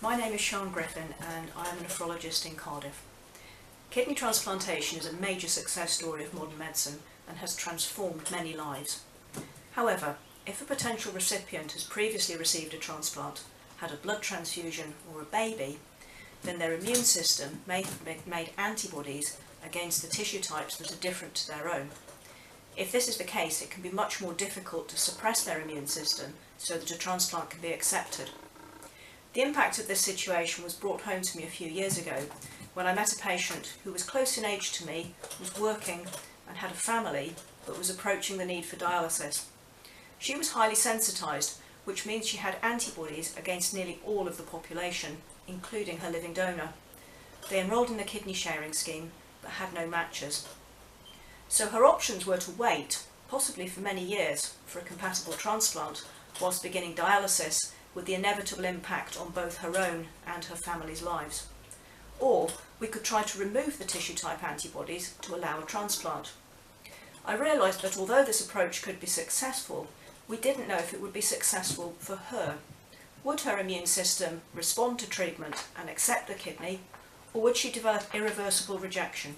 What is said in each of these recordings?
My name is Sian Griffin and I am a nephrologist in Cardiff. Kidney transplantation is a major success story of modern medicine and has transformed many lives. However, if a potential recipient has previously received a transplant, had a blood transfusion or a baby, then their immune system may have made antibodies against the tissue types that are different to their own. If this is the case, it can be much more difficult to suppress their immune system so that a transplant can be accepted. The impact of this situation was brought home to me a few years ago when I met a patient who was close in age to me, was working and had a family, but was approaching the need for dialysis. She was highly sensitised, which means she had antibodies against nearly all of the population, including her living donor. They enrolled in the kidney sharing scheme, but had no matches. So her options were to wait, possibly for many years, for a compatible transplant, whilst beginning dialysis, with the inevitable impact on both her own and her family's lives. Or we could try to remove the tissue type antibodies to allow a transplant. I realised that although this approach could be successful, we didn't know if it would be successful for her. Would her immune system respond to treatment and accept the kidney, or would she develop irreversible rejection?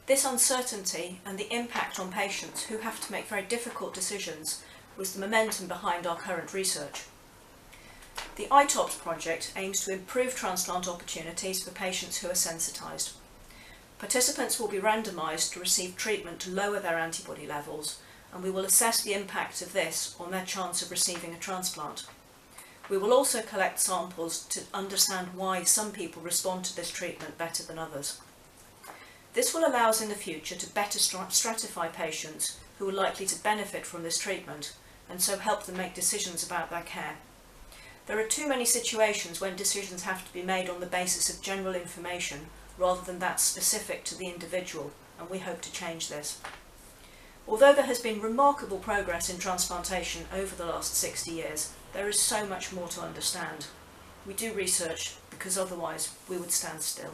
This uncertainty and the impact on patients who have to make very difficult decisions was the momentum behind our current research. The ITOPS project aims to improve transplant opportunities for patients who are sensitised. Participants will be randomised to receive treatment to lower their antibody levels, and we will assess the impact of this on their chance of receiving a transplant. We will also collect samples to understand why some people respond to this treatment better than others. This will allow us in the future to better stratify patients who are likely to benefit from this treatment, and so help them make decisions about their care. There are too many situations when decisions have to be made on the basis of general information rather than that specific to the individual, and we hope to change this. Although there has been remarkable progress in transplantation over the last 60 years, there is so much more to understand. We do research because otherwise we would stand still.